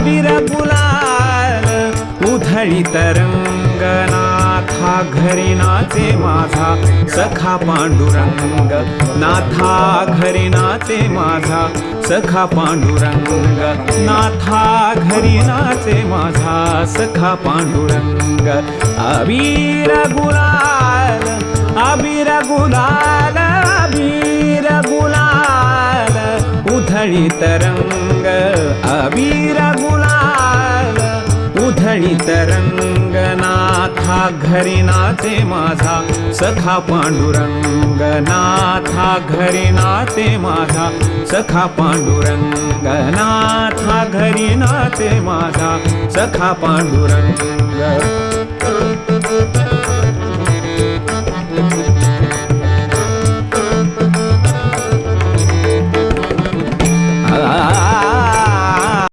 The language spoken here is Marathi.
अबीर गुलाल उधळीत रंग नाथा घरी नाचे माझा सखा पांडुरंग नाथा घरी नाचे माझा सखा पांडुरंग नाथा घरी नाचे माझा सखा पांडुरंग अबीर गुलाल अबीर गुलाल अबीर गुलाल उधळीत रंग अबीर गुलाल उधळीत रंग नाथा घरी नाचे माझा सखा पांडुरंग नाथा घरी नाचे माझा सखा पांडुरंग नाथा घरी नाचे माझा सखा पांडुरंग